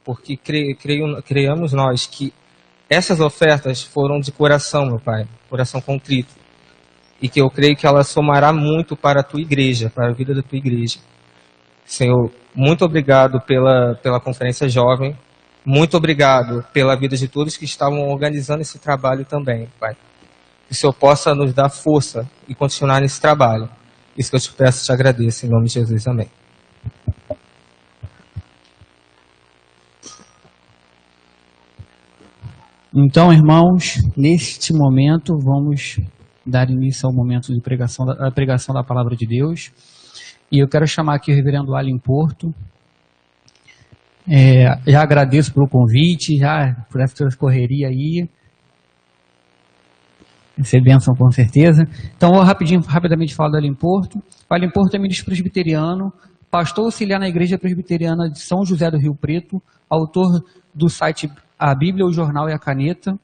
porque creamos nós que essas ofertas foram de coração, meu Pai, coração contrito, e que eu creio que ela somará muito para a tua igreja, para a vida da tua igreja. Senhor, muito obrigado pela Conferência Jovem, muito obrigado pela vida de todos que estavam organizando esse trabalho também, Pai. Que o Senhor possa nos dar força e continuar nesse trabalho. Isso que eu te peço e te agradeço, em nome de Jesus, amém. Então, irmãos, neste momento vamos dar início ao momento de pregação da palavra de Deus. E eu quero chamar aqui o reverendo Alan Porto. Já agradeço pelo convite, já por essa correria aí. Vai ser bênção com certeza. Então, vou rapidamente falar do Alan Porto. O Alan Porto é ministro presbiteriano, pastor auxiliar na Igreja Presbiteriana de São José do Rio Preto, autor do site A Bíblia, o Jornal e a Caneta,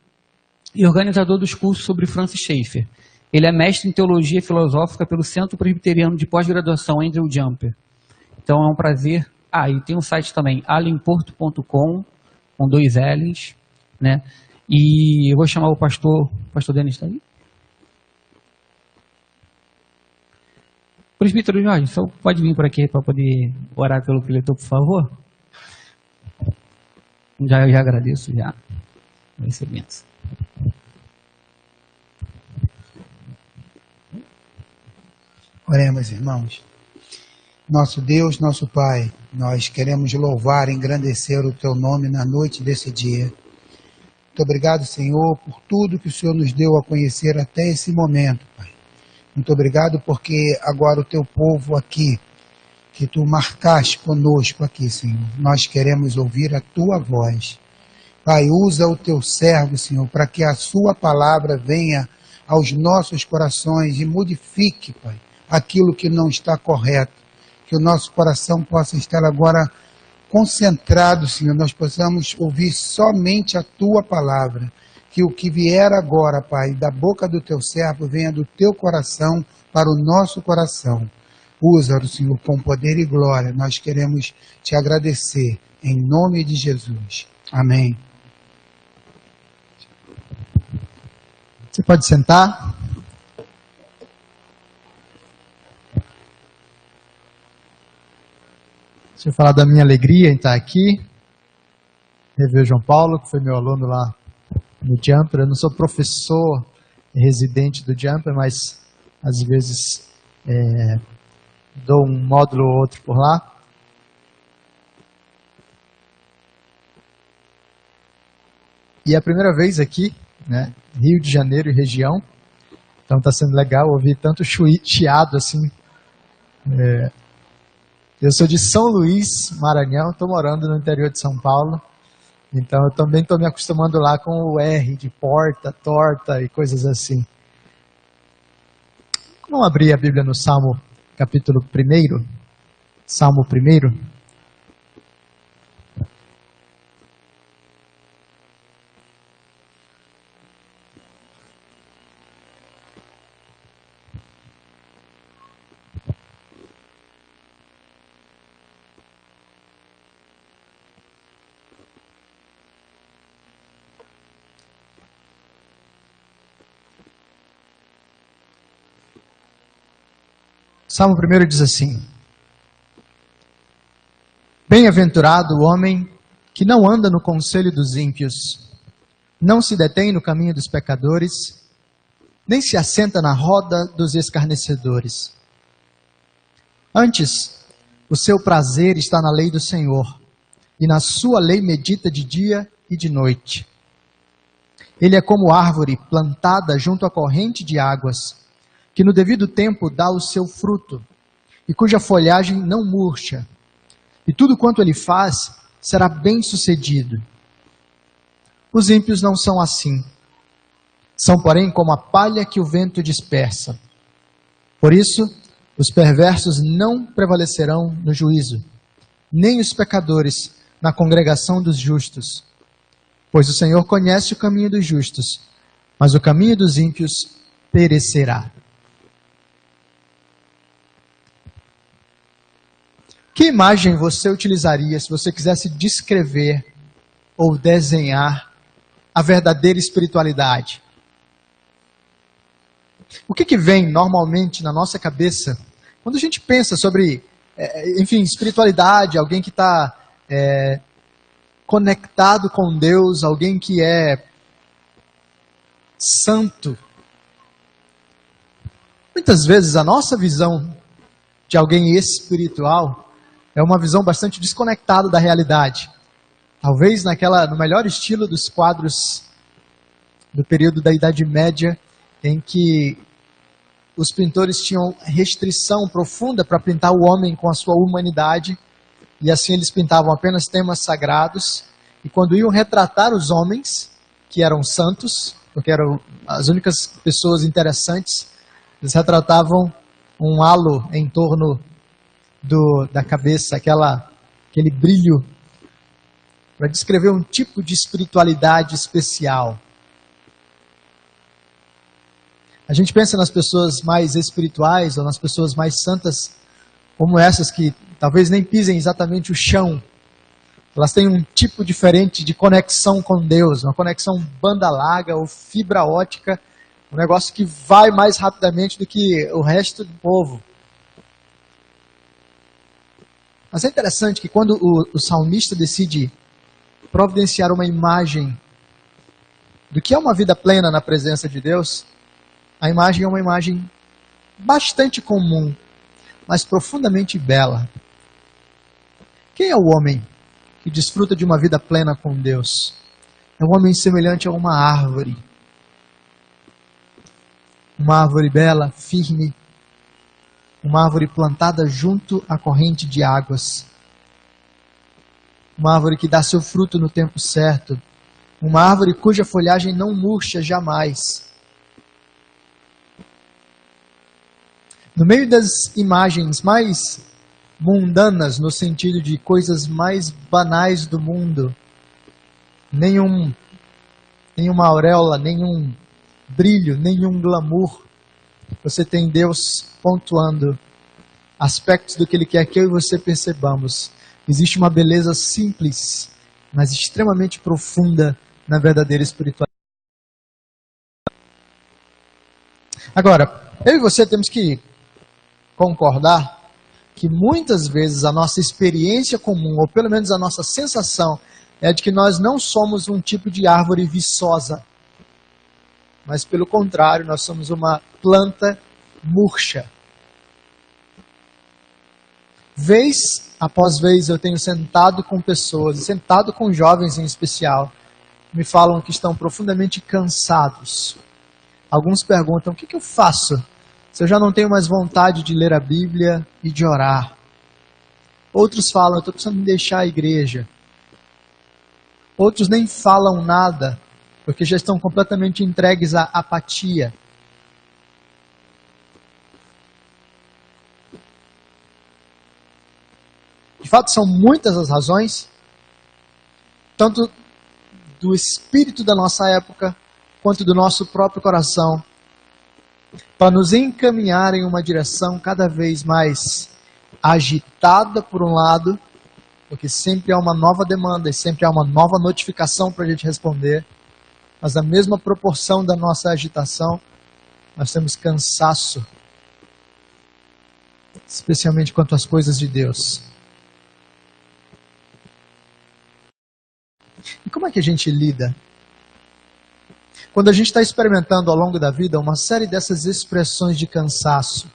e organizador dos cursos sobre Francis Schaeffer. Ele é mestre em Teologia Filosófica pelo Centro Presbiteriano de Pós-Graduação Andrew Jumper. Então é um prazer. E tem um site também, alenporto.com, com 2 L's, né? E eu vou chamar o pastor Denis, está aí? Presbítero Jorge, só pode vir por aqui para poder orar pelo preletor, por favor? Já agradeço, já. Vai ser bênção. Oremos, irmãos. Nosso Deus, nosso Pai, nós queremos louvar e engrandecer o Teu nome na noite desse dia. Muito obrigado, Senhor, por tudo que o Senhor nos deu a conhecer até esse momento, Pai. Muito obrigado porque agora o Teu povo aqui, que Tu marcaste conosco aqui, Senhor, nós queremos ouvir a Tua voz. Pai, usa o Teu servo, Senhor, para que a Sua palavra venha aos nossos corações e modifique, Pai, aquilo que não está correto, que o nosso coração possa estar agora concentrado, Senhor, nós possamos ouvir somente a Tua palavra, que o que vier agora, Pai, da boca do Teu servo, venha do Teu coração para o nosso coração. Usa-o, Senhor, com poder e glória, nós queremos Te agradecer, em nome de Jesus. Amém. Você pode sentar? Deixa eu falar da minha alegria em estar aqui. Rever o João Paulo, que foi meu aluno lá no Jumper. Eu não sou professor residente do Jumper, mas às vezes dou um módulo ou outro por lá. E é a primeira vez aqui, né, Rio de Janeiro e região. Então está sendo legal ouvir tanto chiado assim. Eu sou de São Luís, Maranhão, estou morando no interior de São Paulo, então eu também estou me acostumando lá com o R de porta, torta e coisas assim. Vamos abrir a Bíblia no Salmo, capítulo 1, Salmo 1. Salmo 1 diz assim: Bem-aventurado o homem que não anda no conselho dos ímpios, não se detém no caminho dos pecadores, nem se assenta na roda dos escarnecedores. Antes, o seu prazer está na lei do Senhor, e na sua lei medita de dia e de noite. Ele é como árvore plantada junto à corrente de águas, que no devido tempo dá o seu fruto, e cuja folhagem não murcha, e tudo quanto ele faz será bem sucedido. Os ímpios não são assim, são porém como a palha que o vento dispersa. Por isso, os perversos não prevalecerão no juízo, nem os pecadores na congregação dos justos. Pois o Senhor conhece o caminho dos justos, mas o caminho dos ímpios perecerá. Que imagem você utilizaria se você quisesse descrever ou desenhar a verdadeira espiritualidade? O que vem normalmente na nossa cabeça quando a gente pensa sobre, espiritualidade, alguém que está conectado com Deus, alguém que é santo? Muitas vezes a nossa visão de alguém espiritual é uma visão bastante desconectada da realidade. Talvez no melhor estilo dos quadros do período da Idade Média, em que os pintores tinham restrição profunda para pintar o homem com a sua humanidade, e assim eles pintavam apenas temas sagrados, e quando iam retratar os homens, que eram santos, porque eram as únicas pessoas interessantes, eles retratavam um halo em torno da cabeça, aquele brilho, para descrever um tipo de espiritualidade especial. A gente pensa nas pessoas mais espirituais ou nas pessoas mais santas como essas que talvez nem pisem exatamente o chão. Elas têm um tipo diferente de conexão com Deus, uma conexão banda larga ou fibra ótica, um negócio que vai mais rapidamente do que o resto do povo. Mas é interessante que quando o salmista decide providenciar uma imagem do que é uma vida plena na presença de Deus, a imagem é uma imagem bastante comum, mas profundamente bela. Quem é o homem que desfruta de uma vida plena com Deus? É um homem semelhante a uma árvore. Uma árvore bela, firme, uma árvore plantada junto à corrente de águas. Uma árvore que dá seu fruto no tempo certo. Uma árvore cuja folhagem não murcha jamais. No meio das imagens mais mundanas, no sentido de coisas mais banais do mundo, nenhuma auréola, nenhum brilho, nenhum glamour, você tem Deus pontuando aspectos do que Ele quer que eu e você percebamos. Existe uma beleza simples, mas extremamente profunda na verdadeira espiritualidade. Agora, eu e você temos que concordar que muitas vezes a nossa experiência comum, ou pelo menos a nossa sensação, é de que nós não somos um tipo de árvore viçosa, mas pelo contrário, nós somos uma planta murcha. Vez após vez eu tenho sentado com pessoas, sentado com jovens em especial, me falam que estão profundamente cansados. Alguns perguntam, o que eu faço se eu já não tenho mais vontade de ler a Bíblia e de orar? Outros falam, eu estou precisando me deixar a igreja. Outros nem falam nada, porque já estão completamente entregues à apatia. De fato, são muitas as razões, tanto do espírito da nossa época, quanto do nosso próprio coração, para nos encaminhar em uma direção cada vez mais agitada por um lado, porque sempre há uma nova demanda e sempre há uma nova notificação para a gente responder, mas na mesma proporção da nossa agitação, nós temos cansaço, especialmente quanto às coisas de Deus. E como é que a gente lida? Quando a gente está experimentando ao longo da vida uma série dessas expressões de cansaço,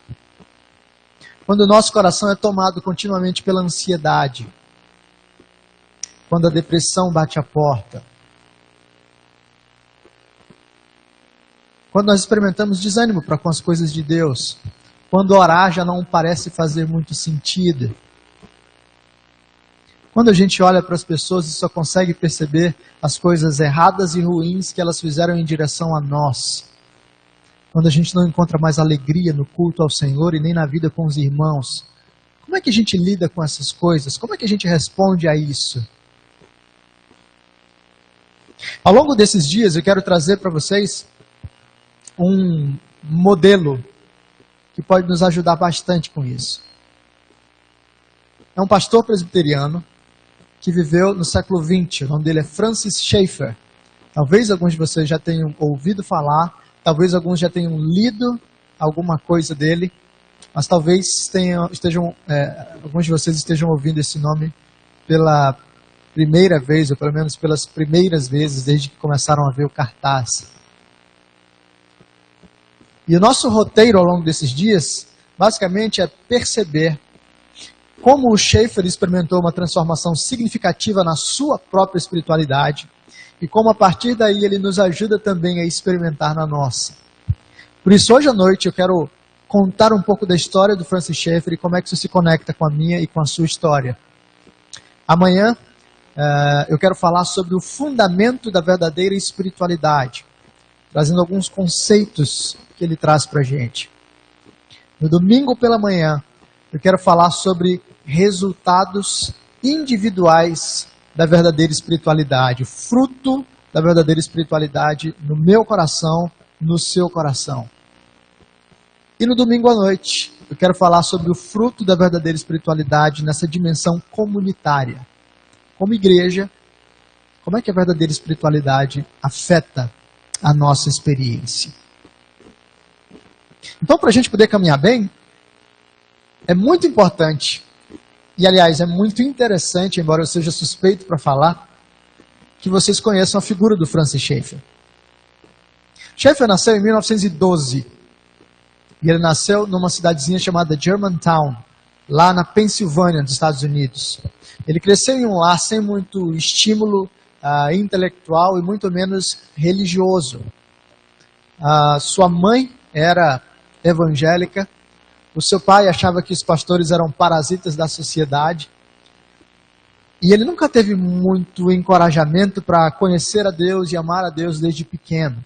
quando o nosso coração é tomado continuamente pela ansiedade, quando a depressão bate a porta, quando nós experimentamos desânimo para com as coisas de Deus, quando orar já não parece fazer muito sentido, quando a gente olha para as pessoas e só consegue perceber as coisas erradas e ruins que elas fizeram em direção a nós, quando a gente não encontra mais alegria no culto ao Senhor e nem na vida com os irmãos, como é que a gente lida com essas coisas? Como é que a gente responde a isso? Ao longo desses dias eu quero trazer para vocês um modelo que pode nos ajudar bastante com isso. é um pastor presbiteriano que viveu no século XX. O nome dele é Francis Schaeffer. Talvez alguns de vocês já tenham ouvido falar, talvez alguns já tenham lido alguma coisa dele, mas talvez alguns de vocês estejam ouvindo esse nome pela primeira vez, ou pelo menos pelas primeiras vezes desde que começaram a ver o cartaz. E o nosso roteiro ao longo desses dias, basicamente, é perceber como o Schaeffer experimentou uma transformação significativa na sua própria espiritualidade e como a partir daí ele nos ajuda também a experimentar na nossa. Por isso, hoje à noite eu quero contar um pouco da história do Francis Schaeffer e como é que isso se conecta com a minha e com a sua história. Amanhã eu quero falar sobre o fundamento da verdadeira espiritualidade, trazendo alguns conceitos que ele traz para a gente. No domingo pela manhã, eu quero falar sobre resultados individuais da verdadeira espiritualidade, o fruto da verdadeira espiritualidade no meu coração, no seu coração. E no domingo à noite, eu quero falar sobre o fruto da verdadeira espiritualidade nessa dimensão comunitária. Como igreja, como é que a verdadeira espiritualidade afeta a nossa experiência? Então, para a gente poder caminhar bem, é muito importante, e aliás, é muito interessante, embora eu seja suspeito para falar, que vocês conheçam a figura do Francis Schaeffer. Schaeffer nasceu em 1912, e ele nasceu numa cidadezinha chamada Germantown, lá na Pensilvânia, nos Estados Unidos. Ele cresceu em um lar sem muito estímulo intelectual e muito menos religioso. Sua mãe era evangélica, o seu pai achava que os pastores eram parasitas da sociedade, e ele nunca teve muito encorajamento para conhecer a Deus e amar a Deus desde pequeno.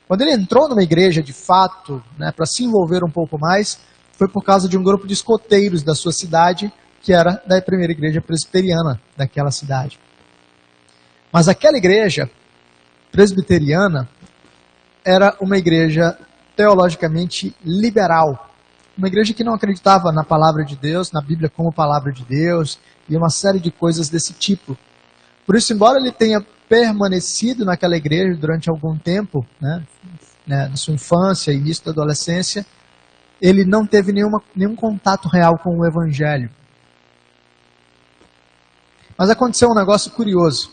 Quando ele entrou numa igreja de fato, para se envolver um pouco mais, foi por causa de um grupo de escoteiros da sua cidade, que era da primeira igreja presbiteriana daquela cidade. Mas aquela igreja presbiteriana era uma igreja teologicamente liberal. Uma igreja que não acreditava na palavra de Deus, na Bíblia como palavra de Deus, e uma série de coisas desse tipo. Por isso, embora ele tenha permanecido naquela igreja durante algum tempo, na sua infância e início da adolescência, ele não teve nenhum contato real com o Evangelho. Mas aconteceu um negócio curioso.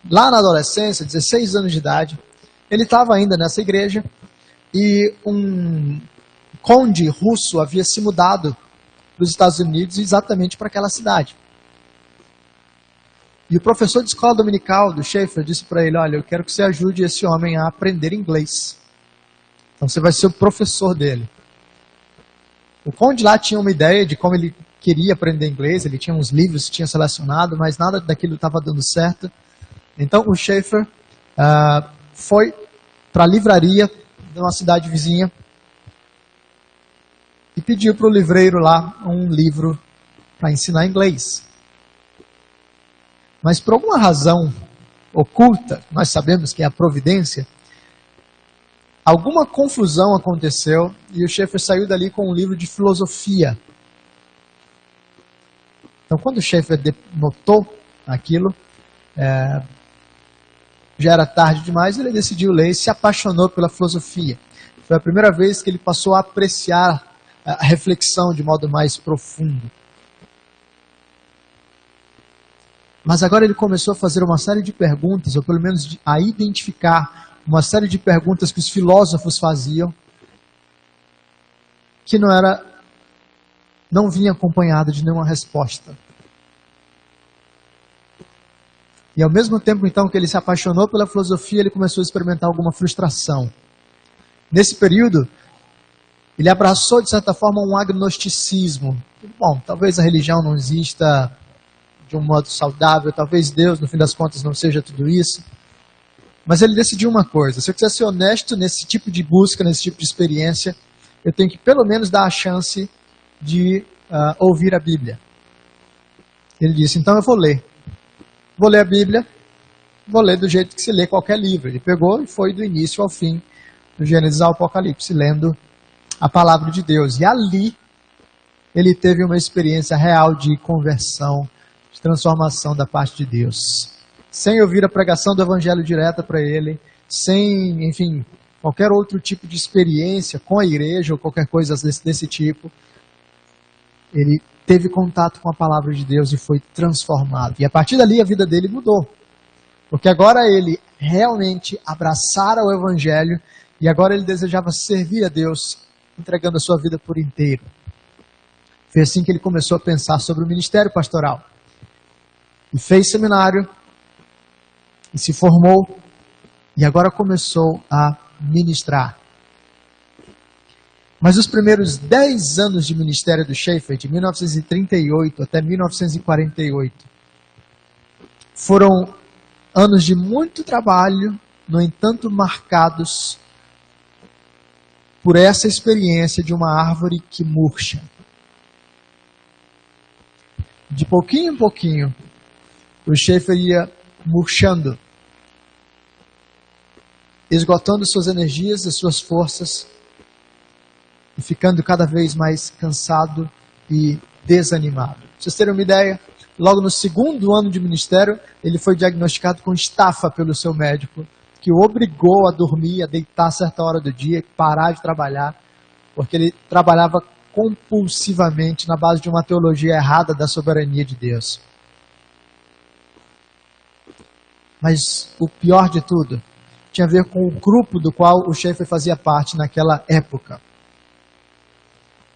Lá na adolescência, 16 anos de idade, ele estava ainda nessa igreja e um conde russo havia se mudado para os Estados Unidos exatamente para aquela cidade. E o professor de escola dominical do Schaeffer disse para ele: olha, eu quero que você ajude esse homem a aprender inglês. Então você vai ser o professor dele. O conde lá tinha uma ideia de como ele queria aprender inglês, ele tinha uns livros que tinha selecionado, mas nada daquilo estava dando certo. Então o Schaeffer foi para a livraria de uma cidade vizinha e pediu para o livreiro lá um livro para ensinar inglês. Mas por alguma razão oculta, nós sabemos que é a providência, alguma confusão aconteceu e o Schaeffer saiu dali com um livro de filosofia. Então quando o Schaeffer notou aquilo, já era tarde demais, ele decidiu ler e se apaixonou pela filosofia. Foi a primeira vez que ele passou a apreciar a reflexão de modo mais profundo. Mas agora ele começou a fazer uma série de perguntas, ou pelo menos a identificar uma série de perguntas que os filósofos faziam, que não vinha acompanhada de nenhuma resposta. E ao mesmo tempo então que ele se apaixonou pela filosofia, ele começou a experimentar alguma frustração. Nesse período, ele abraçou de certa forma um agnosticismo. Bom, talvez a religião não exista de um modo saudável, talvez Deus, no fim das contas, não seja tudo isso. Mas ele decidiu uma coisa: se eu quiser ser honesto nesse tipo de busca, nesse tipo de experiência, eu tenho que pelo menos dar a chance de ouvir a Bíblia. Ele disse: então eu vou ler. Vou ler a Bíblia, vou ler do jeito que se lê qualquer livro. Ele pegou e foi do início ao fim, do Gênesis ao Apocalipse, lendo a palavra de Deus. E ali ele teve uma experiência real de conversão, de transformação da parte de Deus. Sem ouvir a pregação do evangelho direta para ele, sem, enfim, qualquer outro tipo de experiência com a igreja ou qualquer coisa desse tipo, ele teve contato com a palavra de Deus e foi transformado. E a partir dali a vida dele mudou. Porque agora ele realmente abraçara o evangelho e agora ele desejava servir a Deus, entregando a sua vida por inteiro. Foi assim que ele começou a pensar sobre o ministério pastoral. E fez seminário, e se formou, e agora começou a ministrar. Mas os primeiros 10 anos de ministério do Schaeffer, de 1938 até 1948, foram anos de muito trabalho, no entanto marcados por essa experiência de uma árvore que murcha. De pouquinho em pouquinho, o Schaeffer ia murchando, esgotando suas energias e suas forças, e ficando cada vez mais cansado e desanimado. Pra vocês terem uma ideia, logo no segundo ano de ministério, ele foi diagnosticado com estafa pelo seu médico, que o obrigou a dormir, a deitar a certa hora do dia, parar de trabalhar, porque ele trabalhava compulsivamente na base de uma teologia errada da soberania de Deus. Mas o pior de tudo tinha a ver com o grupo do qual o Schaeffer fazia parte naquela época.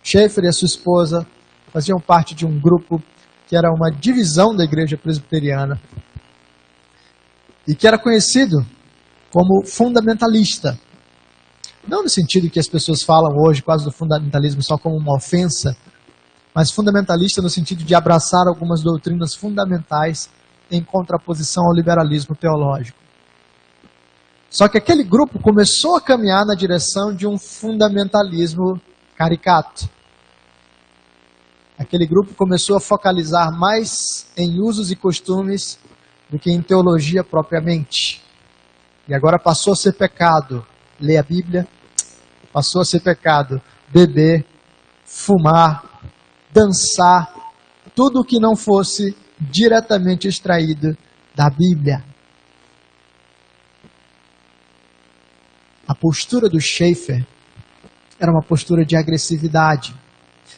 Schaeffer e a sua esposa faziam parte de um grupo que era uma divisão da igreja presbiteriana e que era conhecido como fundamentalista. Não no sentido que as pessoas falam hoje quase do fundamentalismo só como uma ofensa, mas fundamentalista no sentido de abraçar algumas doutrinas fundamentais em contraposição ao liberalismo teológico. Só que aquele grupo começou a caminhar na direção de um fundamentalismo caricato. Aquele grupo começou a focalizar mais em usos e costumes do que em teologia propriamente. E agora passou a ser pecado ler a Bíblia, passou a ser pecado beber, fumar, dançar, tudo o que não fosse diretamente extraído da Bíblia. A postura do Schaeffer era uma postura de agressividade,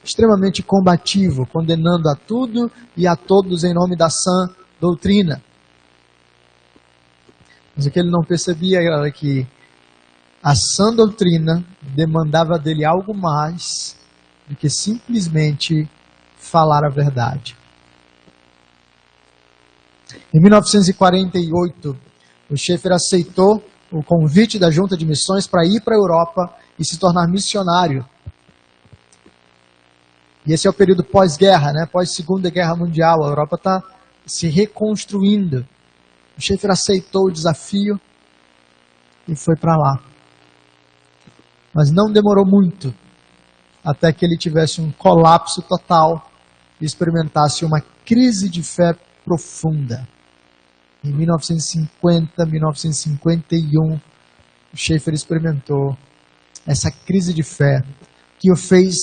extremamente combativo, condenando a tudo e a todos em nome da sã doutrina. Mas o que ele não percebia era que a sã doutrina demandava dele algo mais do que simplesmente falar a verdade. Em 1948, o Schaeffer aceitou o convite da Junta de Missões para ir para a Europa e se tornar missionário. E esse é o período pós-guerra, né? Pós-Segunda Guerra Mundial. A Europa está se reconstruindo. O Schaeffer aceitou o desafio e foi para lá. Mas não demorou muito até que ele tivesse um colapso total e experimentasse uma crise de fé profunda. Em 1950, 1951, o Schaeffer experimentou essa crise de fé que o fez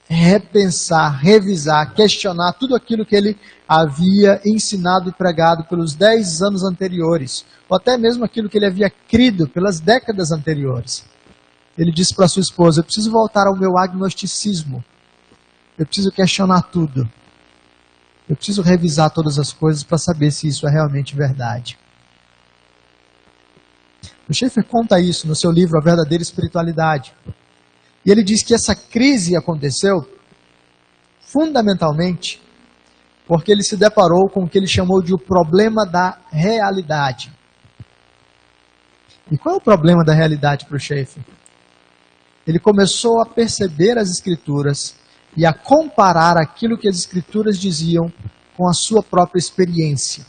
repensar, revisar, questionar tudo aquilo que ele havia ensinado e pregado pelos 10 anos anteriores, ou até mesmo aquilo que ele havia crido pelas décadas anteriores. Ele disse para sua esposa: eu preciso voltar ao meu agnosticismo, eu preciso questionar tudo, eu preciso revisar todas as coisas para saber se isso é realmente verdade. O Schaeffer conta isso no seu livro A Verdadeira Espiritualidade. E ele diz que essa crise aconteceu fundamentalmente porque ele se deparou com o que ele chamou de o problema da realidade. E qual é o problema da realidade para o Schaeffer? Ele começou a perceber as Escrituras e a comparar aquilo que as Escrituras diziam com a sua própria experiência.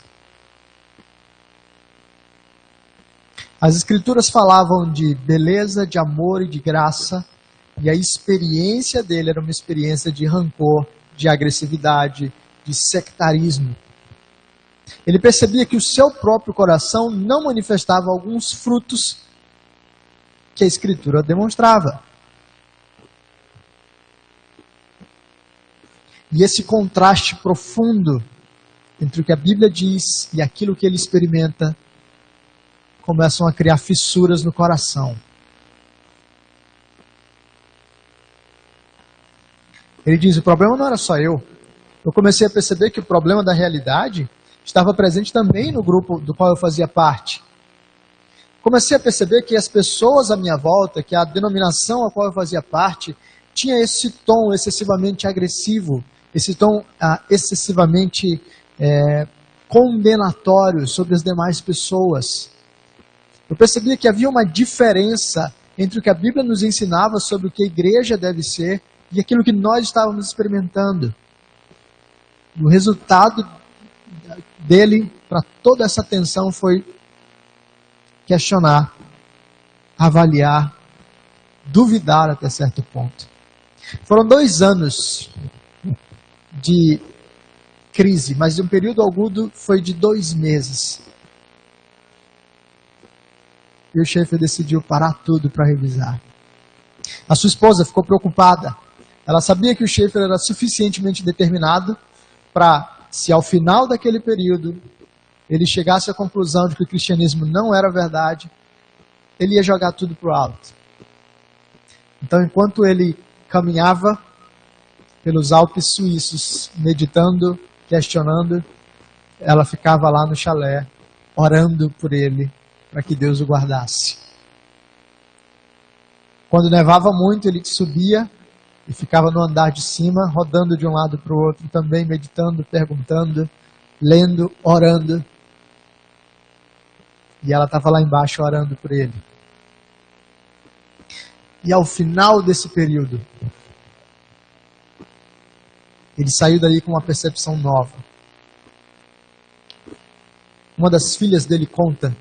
As Escrituras falavam de beleza, de amor e de graça, e a experiência dele era uma experiência de rancor, de agressividade, de sectarismo. Ele percebia que o seu próprio coração não manifestava alguns frutos que a Escritura demonstrava. E esse contraste profundo entre o que a Bíblia diz e aquilo que ele experimenta começam a criar fissuras no coração. Ele diz, o problema não era só eu. Eu comecei a perceber que o problema da realidade estava presente também no grupo do qual eu fazia parte. Comecei a perceber que as pessoas à minha volta, que a denominação a qual eu fazia parte, tinha esse tom excessivamente agressivo, esse tom excessivamente condenatório sobre as demais pessoas. Eu percebia que havia uma diferença entre o que a Bíblia nos ensinava sobre o que a igreja deve ser e aquilo que nós estávamos experimentando. O resultado dele para toda essa tensão foi questionar, avaliar, duvidar até certo ponto. Foram 2 anos de crise, mas um período agudo foi de 2 meses. E o Schaeffer decidiu parar tudo para revisar. A sua esposa ficou preocupada. Ela sabia que o Schaeffer era suficientemente determinado para, se ao final daquele período ele chegasse à conclusão de que o cristianismo não era verdade, ele ia jogar tudo para o alto. Então, enquanto ele caminhava pelos Alpes suíços, meditando, questionando, ela ficava lá no chalé, orando por ele, para que Deus o guardasse. Quando nevava muito, ele subia e ficava no andar de cima, rodando de um lado para o outro, também meditando, perguntando, lendo, orando. E ela estava lá embaixo orando por ele. E ao final desse período, ele saiu dali com uma percepção nova. Uma das filhas dele conta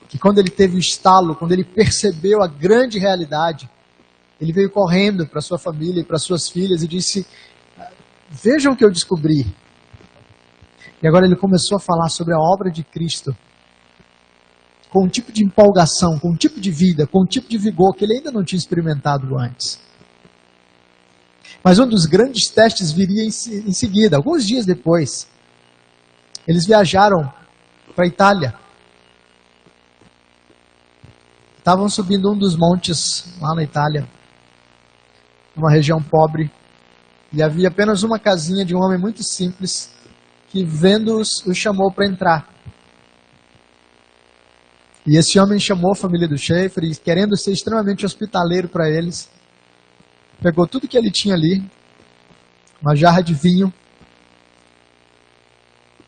que quando ele teve o estalo, quando ele percebeu a grande realidade, ele veio correndo para sua família e para suas filhas e disse, vejam o que eu descobri. E agora ele começou a falar sobre a obra de Cristo, com um tipo de empolgação, com um tipo de vida, com um tipo de vigor que ele ainda não tinha experimentado antes. Mas um dos grandes testes viria em seguida, alguns dias depois. Eles viajaram para a Itália. Estavam subindo um dos montes lá na Itália, uma região pobre, e havia apenas uma casinha de um homem muito simples que, vendo-os, o chamou para entrar. E esse homem chamou a família do Schaeffer e, querendo ser extremamente hospitaleiro para eles, pegou tudo que ele tinha ali, uma jarra de vinho,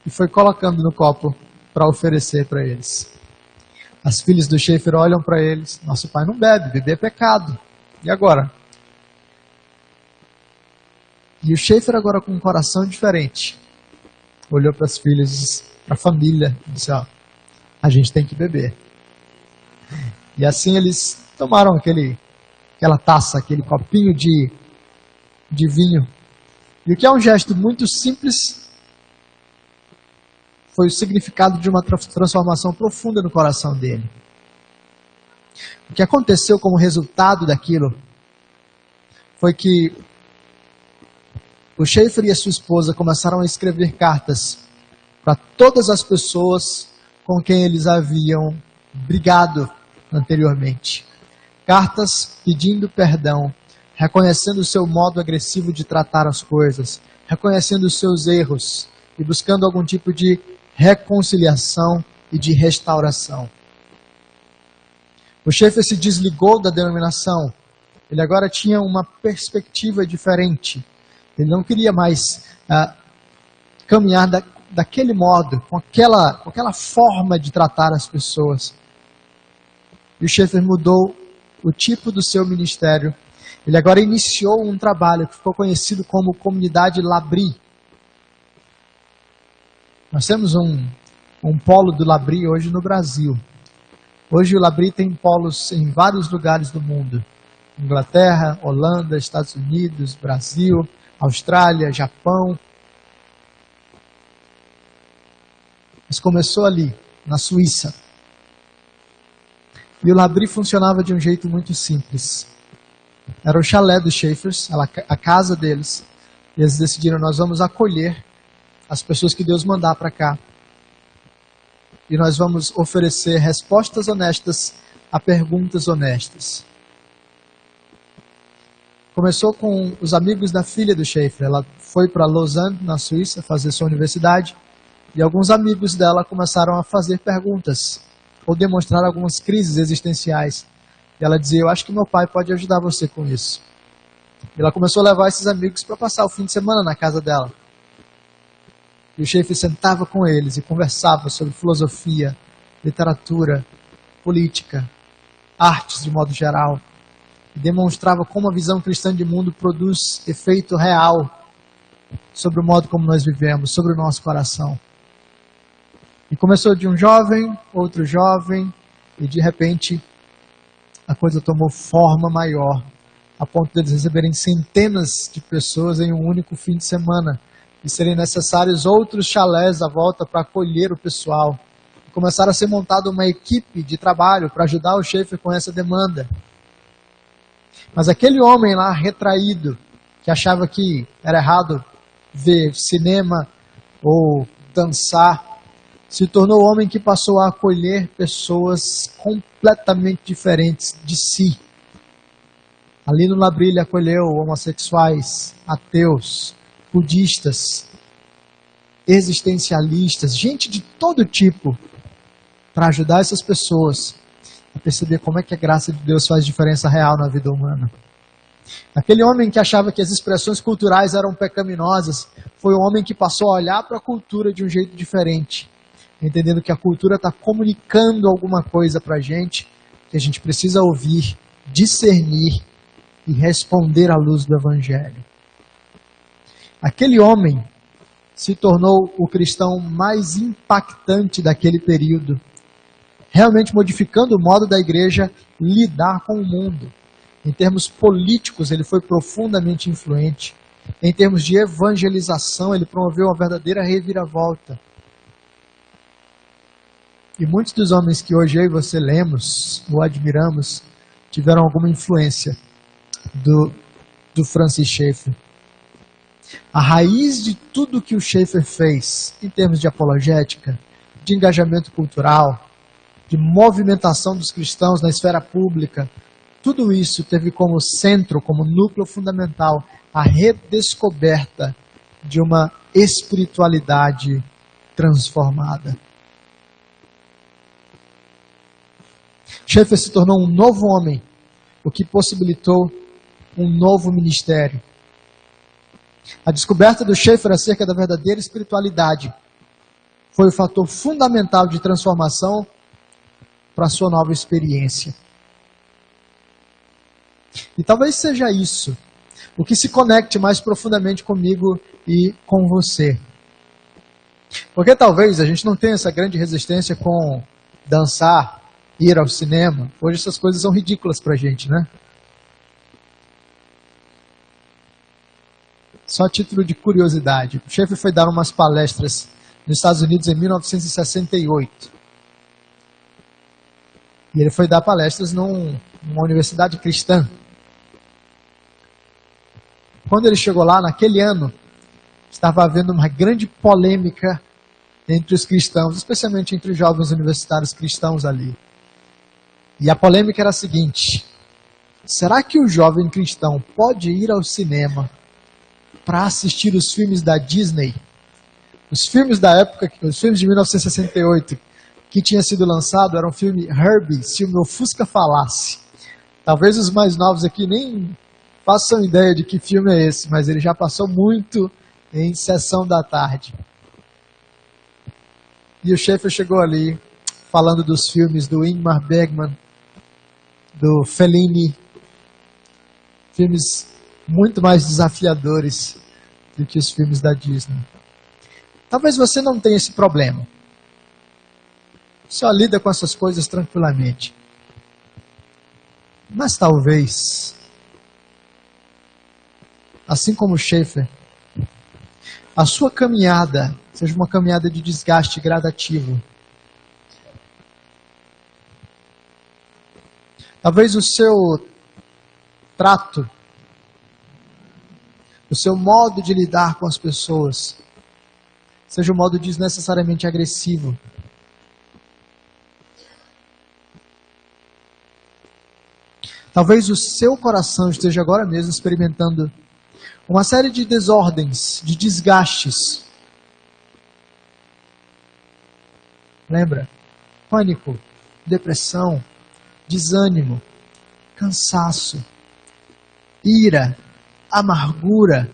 e foi colocando no copo para oferecer para eles. As filhas do Schaeffer olham para eles, nosso pai não bebe, beber é pecado. E agora? E o Schaeffer, agora com um coração diferente, olhou para as filhas, para a família, e disse, a gente tem que beber. E assim eles tomaram aquela taça, aquele copinho de vinho. E o que é um gesto muito simples, foi o significado de uma transformação profunda no coração dele. O que aconteceu como resultado daquilo foi que o Schaeffer e a sua esposa começaram a escrever cartas para todas as pessoas com quem eles haviam brigado anteriormente. Cartas pedindo perdão, reconhecendo o seu modo agressivo de tratar as coisas, reconhecendo os seus erros e buscando algum tipo de reconciliação e de restauração. O Schaeffer se desligou da denominação. Ele agora tinha uma perspectiva diferente. Ele não queria mais caminhar daquele modo, com aquela forma de tratar as pessoas. E o Schaeffer mudou o tipo do seu ministério. Ele agora iniciou um trabalho que ficou conhecido como Comunidade Labri. Nós temos um polo do Labri hoje no Brasil. Hoje o Labri tem polos em vários lugares do mundo. Inglaterra, Holanda, Estados Unidos, Brasil, Austrália, Japão. Mas começou ali, na Suíça. E o Labri funcionava de um jeito muito simples. Era o chalé dos Schaeffers, a casa deles. E eles decidiram, nós vamos acolher as pessoas que Deus mandar para cá. E nós vamos oferecer respostas honestas a perguntas honestas. Começou com os amigos da filha do Schaefer. Ela foi para Lausanne, na Suíça, fazer sua universidade. E alguns amigos dela começaram a fazer perguntas ou demonstrar algumas crises existenciais. E ela dizia, eu acho que meu pai pode ajudar você com isso. E ela começou a levar esses amigos para passar o fim de semana na casa dela. E o Schaefer sentava com eles e conversava sobre filosofia, literatura, política, artes de modo geral. E demonstrava como a visão cristã de mundo produz efeito real sobre o modo como nós vivemos, sobre o nosso coração. E começou de um jovem, outro jovem, e de repente a coisa tomou forma maior, a ponto de eles receberem centenas de pessoas em um único fim de semana, e serem necessários outros chalés à volta para acolher o pessoal. E começaram a ser montada uma equipe de trabalho para ajudar o Schaefer com essa demanda. Mas aquele homem lá retraído, que achava que era errado ver cinema ou dançar, se tornou o homem que passou a acolher pessoas completamente diferentes de si. Ali no Labril ele acolheu homossexuais, ateus, budistas, existencialistas, gente de todo tipo, para ajudar essas pessoas a perceber como é que a graça de Deus faz diferença real na vida humana. Aquele homem que achava que as expressões culturais eram pecaminosas, foi o homem que passou a olhar para a cultura de um jeito diferente, entendendo que a cultura está comunicando alguma coisa para a gente, que a gente precisa ouvir, discernir e responder à luz do Evangelho. Aquele homem se tornou o cristão mais impactante daquele período, realmente modificando o modo da igreja lidar com o mundo. Em termos políticos, ele foi profundamente influente. Em termos de evangelização, ele promoveu uma verdadeira reviravolta. E muitos dos homens que hoje eu e você lemos ou admiramos tiveram alguma influência do Francis Schaeffer. A raiz de tudo que o Schaeffer fez, em termos de apologética, de engajamento cultural, de movimentação dos cristãos na esfera pública, tudo isso teve como centro, como núcleo fundamental, a redescoberta de uma espiritualidade transformada. Schaeffer se tornou um novo homem, o que possibilitou um novo ministério. A descoberta do Schaeffer acerca da verdadeira espiritualidade foi o fator fundamental de transformação para a sua nova experiência. E talvez seja isso o que se conecte mais profundamente comigo e com você. Porque talvez a gente não tenha essa grande resistência com dançar, ir ao cinema. Hoje essas coisas são ridículas para a gente, né? Só a título de curiosidade. O Schaeffer foi dar umas palestras nos Estados Unidos em 1968. E ele foi dar palestras numa universidade cristã. Quando ele chegou lá, naquele ano, estava havendo uma grande polêmica entre os cristãos, especialmente entre os jovens universitários cristãos ali. E a polêmica era a seguinte: será que o jovem cristão pode ir ao cinema para assistir os filmes da Disney? Os filmes da época, os filmes de 1968, que tinha sido lançado, era um filme Herbie, se o meu Fusca falasse. Talvez os mais novos aqui nem façam ideia de que filme é esse, mas ele já passou muito em sessão da tarde. E o Schaeffer chegou ali, falando dos filmes do Ingmar Bergman, do Fellini, filmes muito mais desafiadores do que os filmes da Disney. Talvez você não tenha esse problema. Só lida com essas coisas tranquilamente. Mas talvez, assim como Schaeffer, a sua caminhada seja uma caminhada de desgaste gradativo. Talvez o seu trato o seu modo de lidar com as pessoas seja um modo desnecessariamente agressivo. Talvez o seu coração esteja agora mesmo experimentando uma série de desordens, de desgastes. Lembra? Pânico, depressão, desânimo, cansaço, ira, amargura,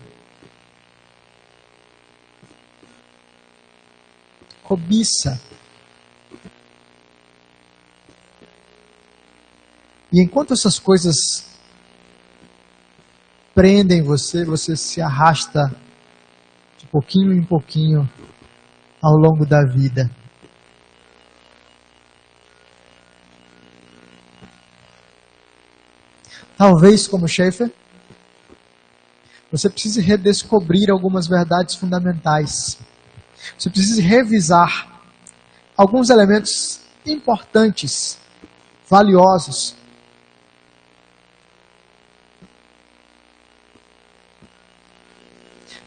cobiça. E enquanto essas coisas prendem você, você se arrasta de pouquinho em pouquinho ao longo da vida. Talvez, como Schaeffer, você precise redescobrir algumas verdades fundamentais. Você precisa revisar alguns elementos importantes, valiosos.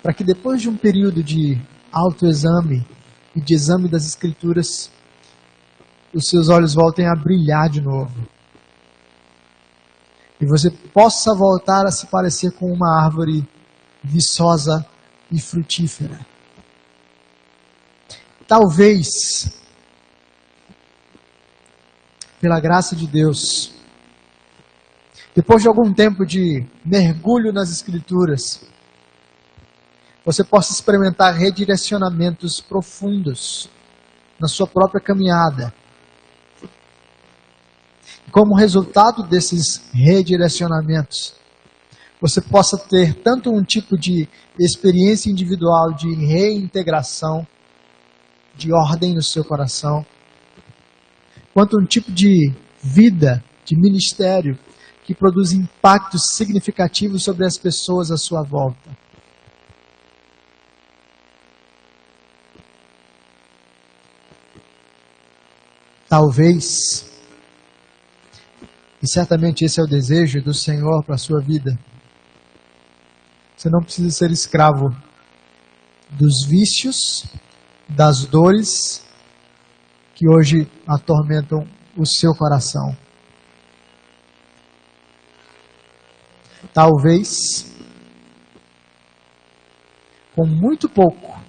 Para que depois de um período de autoexame e de exame das Escrituras, os seus olhos voltem a brilhar de novo. E você possa voltar a se parecer com uma árvore viçosa e frutífera. Talvez, pela graça de Deus, depois de algum tempo de mergulho nas Escrituras, você possa experimentar redirecionamentos profundos na sua própria caminhada. Como resultado desses redirecionamentos, você possa ter tanto um tipo de experiência individual de reintegração, de ordem no seu coração, quanto um tipo de vida, de ministério, que produz impactos significativos sobre as pessoas à sua volta. Talvez, e certamente esse é o desejo do Senhor para a sua vida, você não precisa ser escravo dos vícios, das dores que hoje atormentam o seu coração. Talvez, com muito pouco,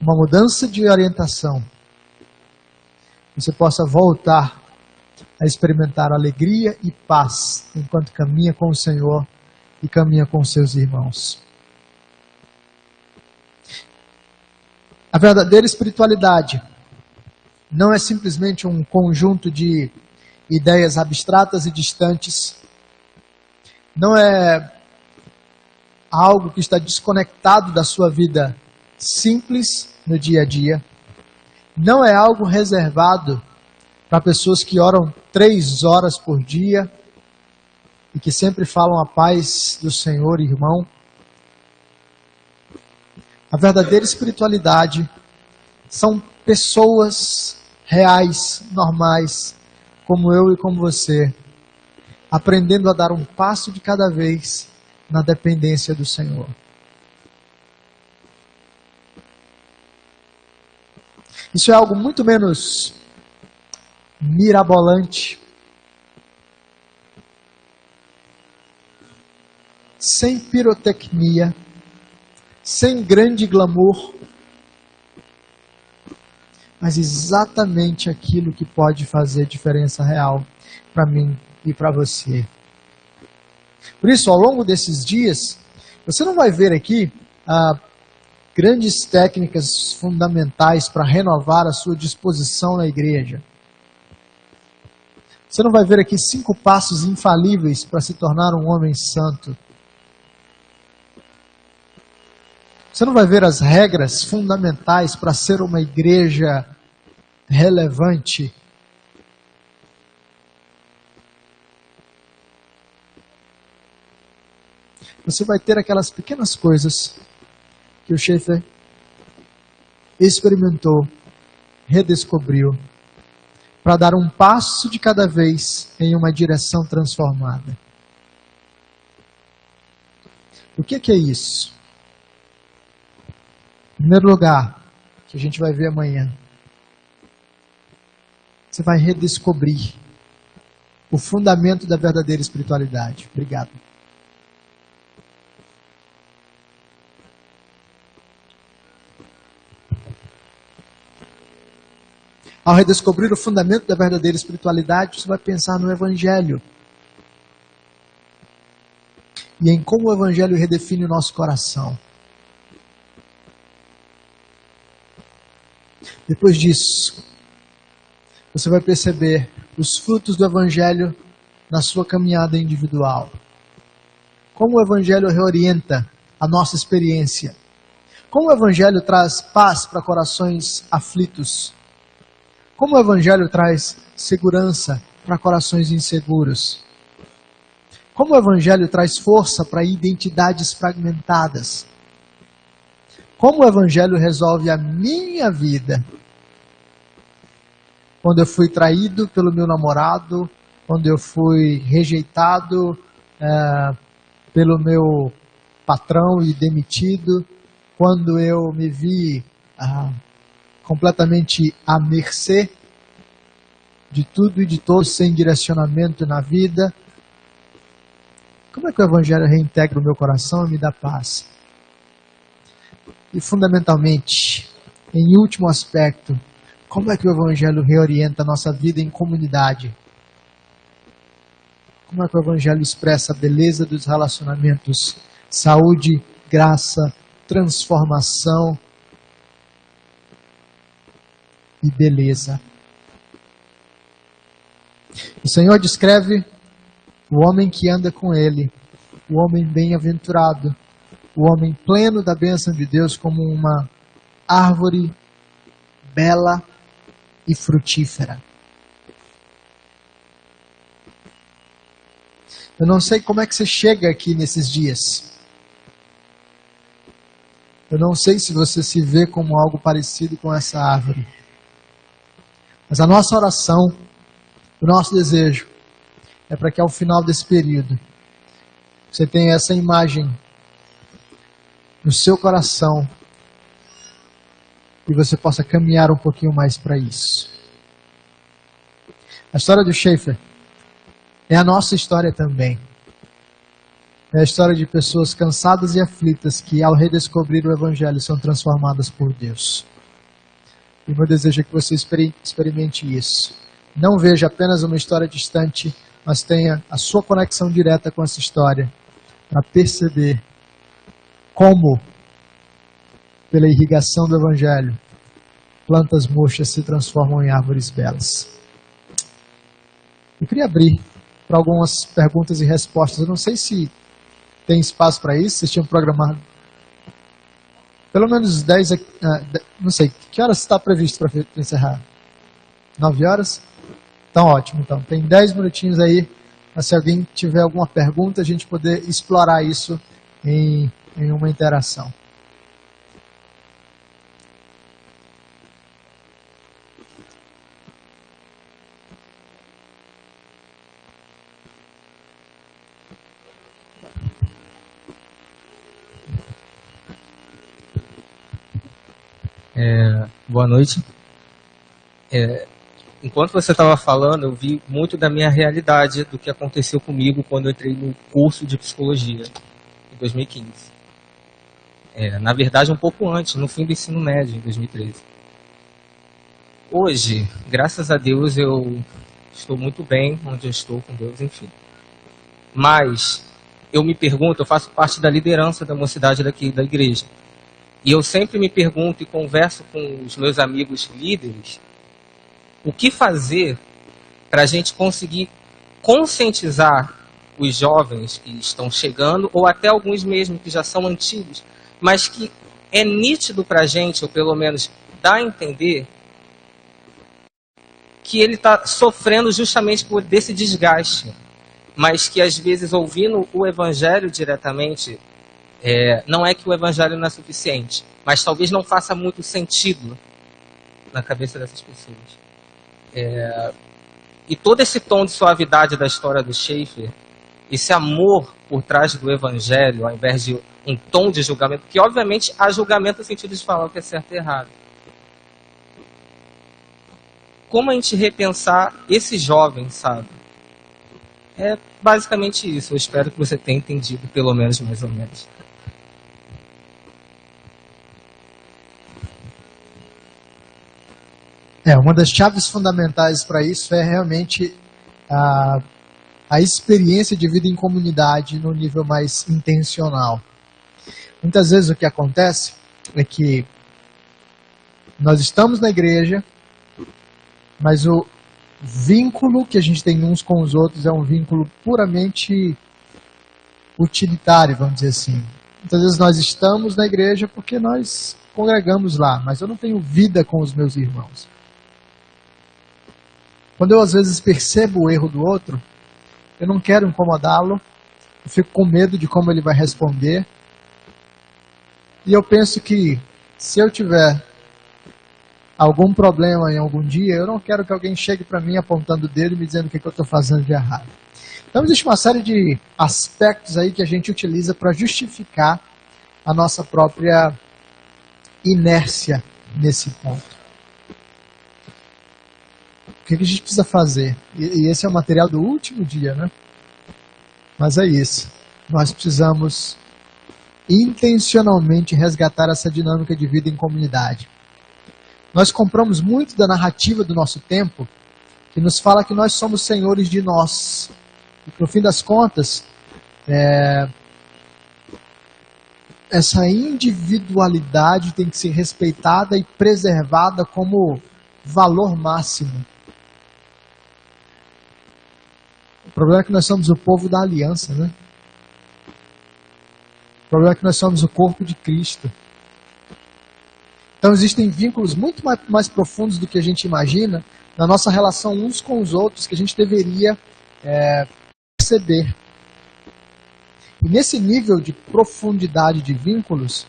uma mudança de orientação, você possa voltar a experimentar alegria e paz enquanto caminha com o Senhor e caminha com seus irmãos. A verdadeira espiritualidade não é simplesmente um conjunto de ideias abstratas e distantes. Não é algo que está desconectado da sua vida simples no dia a dia. Não é algo reservado para pessoas que oram 3 horas por dia e que sempre falam a paz do Senhor, irmão. A verdadeira espiritualidade são pessoas reais, normais, como eu e como você, aprendendo a dar um passo de cada vez na dependência do Senhor. Isso é algo muito menos mirabolante, sem pirotecnia, sem grande glamour, mas exatamente aquilo que pode fazer diferença real para mim e para você. Por isso, ao longo desses dias, você não vai ver aqui grandes técnicas fundamentais para renovar a sua disposição na igreja. Você não vai ver aqui 5 passos infalíveis para se tornar um homem santo. Você não vai ver as regras fundamentais para ser uma igreja relevante. Você vai ter aquelas pequenas coisas que o Schaeffer experimentou, redescobriu, para dar um passo de cada vez em uma direção transformada. O que é isso? Em primeiro lugar, que a gente vai ver amanhã, você vai redescobrir o fundamento da verdadeira espiritualidade. Obrigado. Ao redescobrir o fundamento da verdadeira espiritualidade, você vai pensar no Evangelho. E em como o Evangelho redefine o nosso coração. Depois disso, você vai perceber os frutos do Evangelho na sua caminhada individual. Como o Evangelho reorienta a nossa experiência. Como o Evangelho traz paz para corações aflitos. Como o Evangelho traz segurança para corações inseguros. Como o Evangelho traz força para identidades fragmentadas. Como o Evangelho resolve a minha vida. Quando eu fui traído pelo meu namorado, quando eu fui rejeitado pelo meu patrão e demitido, quando eu me vi completamente à mercê de tudo e de todos, sem direcionamento na vida. Como é que o Evangelho reintegra o meu coração e me dá paz? E fundamentalmente, em último aspecto, como é que o Evangelho reorienta a nossa vida em comunidade? Como é que o Evangelho expressa a beleza dos relacionamentos? Saúde, graça, transformação e beleza. O Senhor descreve o homem que anda com Ele, o homem bem-aventurado, o homem pleno da bênção de Deus como uma árvore bela e frutífera. Eu não sei como é que você chega aqui nesses dias. Eu não sei se você se vê como algo parecido com essa árvore. Mas a nossa oração, o nosso desejo, é para que ao final desse período, você tenha essa imagem no seu coração e você possa caminhar um pouquinho mais para isso. A história do Schaefer é a nossa história também. É a história de pessoas cansadas e aflitas que, ao redescobrir o Evangelho, são transformadas por Deus. E o meu desejo é que você experimente isso. Não veja apenas uma história distante, mas tenha a sua conexão direta com essa história, para perceber como, pela irrigação do Evangelho, plantas murchas se transformam em árvores belas. Eu queria abrir para algumas perguntas e respostas. Eu não sei se tem espaço para isso, vocês tinham programado pelo menos 10, não sei, que horas está previsto para encerrar? 9 horas? Então ótimo, então tem 10 minutinhos aí, mas se alguém tiver alguma pergunta, a gente poder explorar isso em uma interação. Boa noite. Enquanto você estava falando, eu vi muito da minha realidade, do que aconteceu comigo quando eu entrei no curso de psicologia, em 2015. Na verdade, um pouco antes, no fim do ensino médio, em 2013. Hoje, graças a Deus, eu estou muito bem onde eu estou com Deus, enfim. Mas, eu me pergunto, eu faço parte da liderança da mocidade daqui da igreja. E eu sempre me pergunto e converso com os meus amigos líderes o que fazer para a gente conseguir conscientizar os jovens que estão chegando, ou até alguns mesmo que já são antigos, mas que é nítido para a gente, ou pelo menos dá a entender, que ele está sofrendo justamente por desse desgaste, mas que às vezes ouvindo o Evangelho diretamente, não é que o Evangelho não é suficiente, mas talvez não faça muito sentido na cabeça dessas pessoas. E todo esse tom de suavidade da história do Schaefer, esse amor por trás do evangelho, ao invés de um tom de julgamento, que obviamente há julgamento no sentido de falar o que é certo e errado. Como a gente repensar esse jovem, sabe? É basicamente isso. Eu espero que você tenha entendido, pelo menos, mais ou menos. Uma das chaves fundamentais para isso é realmente a experiência de vida em comunidade no nível mais intencional. Muitas vezes o que acontece é que nós estamos na igreja, mas o vínculo que a gente tem uns com os outros é um vínculo puramente utilitário, vamos dizer assim. Muitas vezes nós estamos na igreja porque nós congregamos lá, mas eu não tenho vida com os meus irmãos. Quando eu às vezes percebo o erro do outro, eu não quero incomodá-lo, eu fico com medo de como ele vai responder. E eu penso que se eu tiver algum problema em algum dia, eu não quero que alguém chegue para mim apontando o dedo e me dizendo o que eu estou fazendo de errado. Então existe uma série de aspectos aí que a gente utiliza para justificar a nossa própria inércia nesse ponto. O que a gente precisa fazer? E esse é o material do último dia, né? Mas é isso. Nós precisamos intencionalmente resgatar essa dinâmica de vida em comunidade. Nós compramos muito da narrativa do nosso tempo, que nos fala que nós somos senhores de nós. E que no fim das contas, essa individualidade tem que ser respeitada e preservada como valor máximo. O problema é que nós somos o povo da aliança, né? O problema é que nós somos o corpo de Cristo. Então existem vínculos muito mais profundos do que a gente imagina na nossa relação uns com os outros que a gente deveria perceber. E nesse nível de profundidade de vínculos,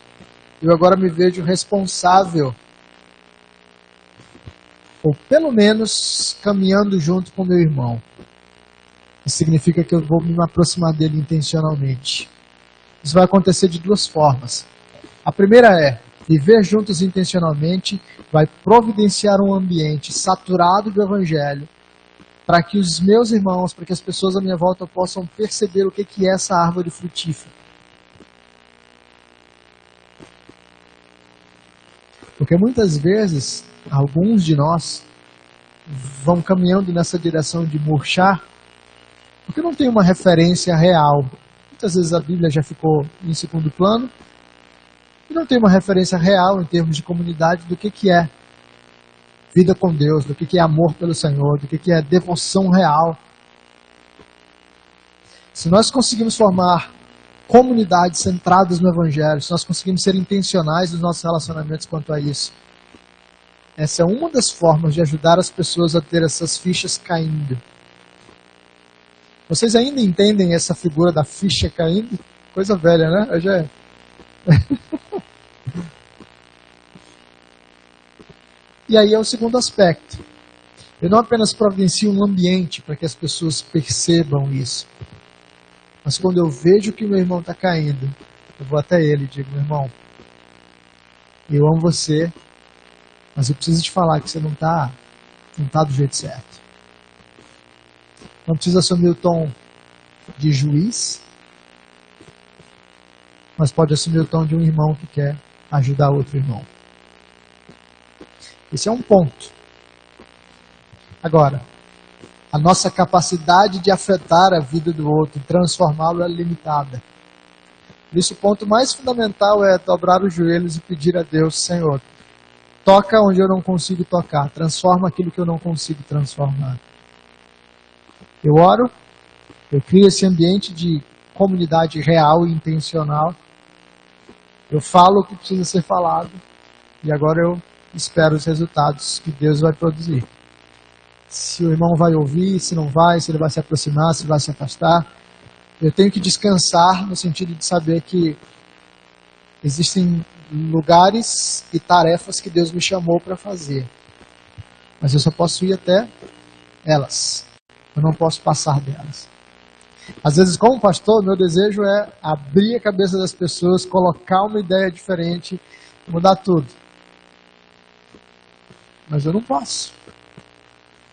eu agora me vejo responsável, ou pelo menos caminhando junto com meu irmão. Isso significa que eu vou me aproximar dele intencionalmente. Isso vai acontecer de duas formas. A primeira é viver juntos intencionalmente, vai providenciar um ambiente saturado do Evangelho, para que os meus irmãos, para que as pessoas à minha volta possam perceber o que é essa árvore frutífera. Porque muitas vezes, alguns de nós vão caminhando nessa direção de murchar, porque não tem uma referência real. Muitas vezes a Bíblia já ficou em segundo plano, e não tem uma referência real em termos de comunidade do que é vida com Deus, do que é amor pelo Senhor, do que é devoção real. Se nós conseguimos formar comunidades centradas no Evangelho, se nós conseguimos ser intencionais nos nossos relacionamentos quanto a isso, essa é uma das formas de ajudar as pessoas a ter essas fichas caindo. Vocês ainda entendem essa figura da ficha caindo? Coisa velha, né? Eu já... E aí é o segundo aspecto. Eu não apenas providencio um ambiente para que as pessoas percebam isso, mas quando eu vejo que meu irmão está caindo, eu vou até ele e digo: meu irmão, eu amo você, mas eu preciso te falar que você não está do jeito certo. Não precisa assumir o tom de juiz, mas pode assumir o tom de um irmão que quer ajudar outro irmão. Esse é um ponto. Agora, a nossa capacidade de afetar a vida do outro, transformá-lo, é limitada. Por isso, o ponto mais fundamental é dobrar os joelhos e pedir a Deus: Senhor, toca onde eu não consigo tocar, transforma aquilo que eu não consigo transformar. Eu oro, eu crio esse ambiente de comunidade real e intencional. Eu falo o que precisa ser falado e agora eu espero os resultados que Deus vai produzir. Se o irmão vai ouvir, se não vai, se ele vai se aproximar, se vai se afastar. Eu tenho que descansar no sentido de saber que existem lugares e tarefas que Deus me chamou para fazer. Mas eu só posso ir até elas. Eu não posso passar delas. Às vezes, como pastor, meu desejo é abrir a cabeça das pessoas, colocar uma ideia diferente, mudar tudo. Mas eu não posso.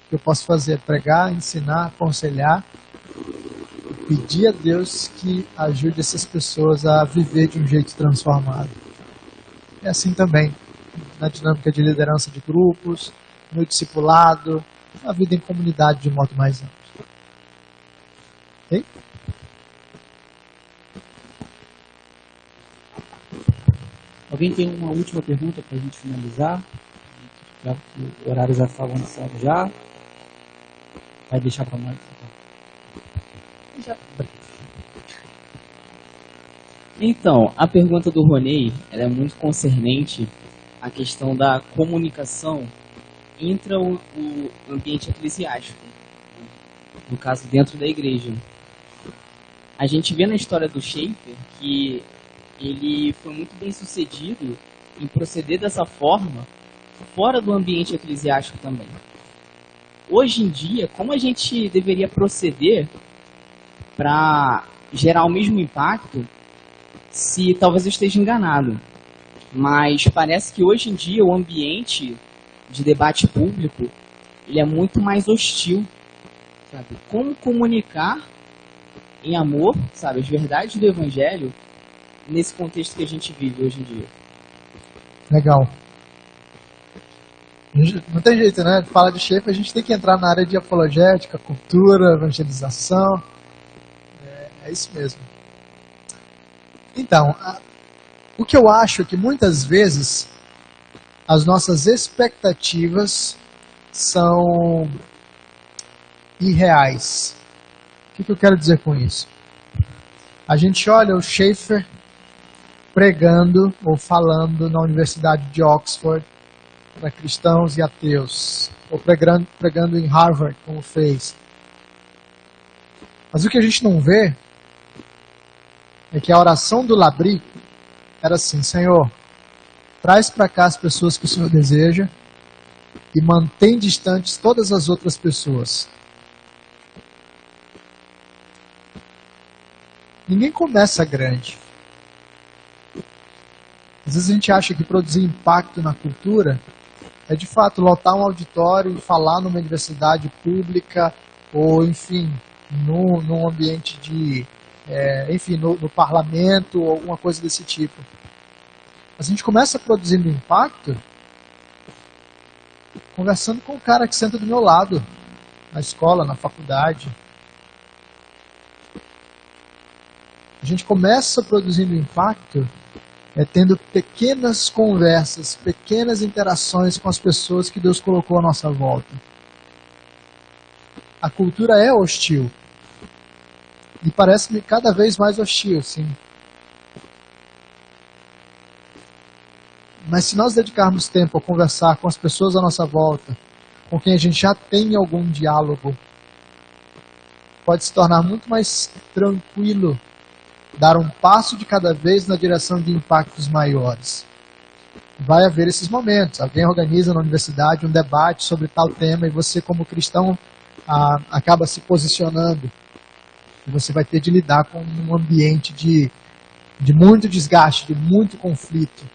O que eu posso fazer é pregar, ensinar, aconselhar, pedir a Deus que ajude essas pessoas a viver de um jeito transformado. É assim também na dinâmica de liderança de grupos, no discipulado, na vida em comunidade de modo mais amplo. Ok? Alguém tem uma última pergunta para a gente finalizar? Já que o horário já está avançado já. Vai deixar para nós? Então, a pergunta do Ronei ela é muito concernente à questão da comunicação entre o ambiente eclesiástico, no caso dentro da igreja. A gente vê na história do Schaeffer que ele foi muito bem sucedido em proceder dessa forma fora do ambiente eclesiástico também. Hoje em dia, como a gente deveria proceder para gerar o mesmo impacto, se talvez eu esteja enganado, mas parece que hoje em dia o ambiente de debate público ele é muito mais hostil, sabe? Como comunicar em amor, sabe, as verdades do Evangelho nesse contexto que a gente vive hoje em dia? Legal. Não tem jeito, né? Fala de Schaeffer, a gente tem que entrar na área de apologética, cultura, evangelização. É isso mesmo. Então, o que eu acho é que muitas vezes as nossas expectativas são irreais. O que eu quero dizer com isso? A gente olha o Schaeffer pregando ou falando na Universidade de Oxford para cristãos e ateus, ou pregando em Harvard, como fez. Mas o que a gente não vê é que a oração do Labrie era assim: Senhor, traz para cá as pessoas que o Senhor deseja e mantém distantes todas as outras pessoas. Ninguém começa grande. Às vezes a gente acha que produzir impacto na cultura é de fato lotar um auditório e falar numa universidade pública ou, enfim, num ambiente de, no parlamento ou alguma coisa desse tipo. Mas a gente começa produzindo impacto conversando com o cara que senta do meu lado, na escola, na faculdade. A gente começa produzindo impacto tendo pequenas conversas, pequenas interações com as pessoas que Deus colocou à nossa volta. A cultura é hostil. E parece-me cada vez mais hostil, sim. Mas se nós dedicarmos tempo a conversar com as pessoas à nossa volta, com quem a gente já tem algum diálogo, pode se tornar muito mais tranquilo dar um passo de cada vez na direção de impactos maiores. Vai haver esses momentos. Alguém organiza na universidade um debate sobre tal tema e você, como cristão, acaba se posicionando. E você vai ter de lidar com um ambiente de muito desgaste, de muito conflito.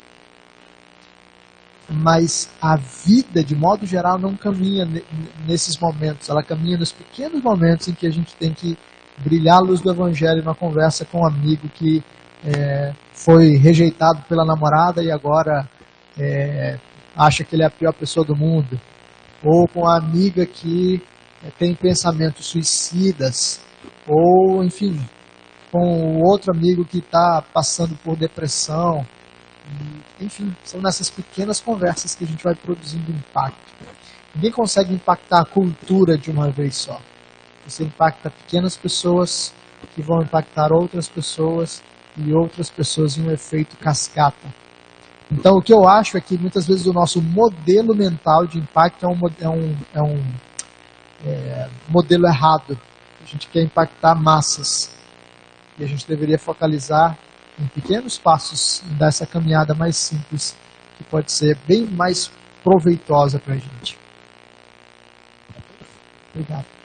Mas a vida, de modo geral, não caminha nesses momentos. Ela caminha nos pequenos momentos em que a gente tem que brilhar a luz do Evangelho na conversa com um amigo que foi rejeitado pela namorada e agora acha que ele é a pior pessoa do mundo. Ou com a amiga que tem pensamentos suicidas. Ou, enfim, com o outro amigo que está passando por depressão. Enfim, são nessas pequenas conversas que a gente vai produzindo impacto. Ninguém consegue impactar a cultura de uma vez só. Você impacta pequenas pessoas que vão impactar outras pessoas e outras pessoas em um efeito cascata. Então, o que eu acho é que muitas vezes o nosso modelo mental de impacto é um modelo errado. A gente quer impactar massas e a gente deveria focalizar em pequenos passos dessa caminhada mais simples, que pode ser bem mais proveitosa para a gente. Obrigado.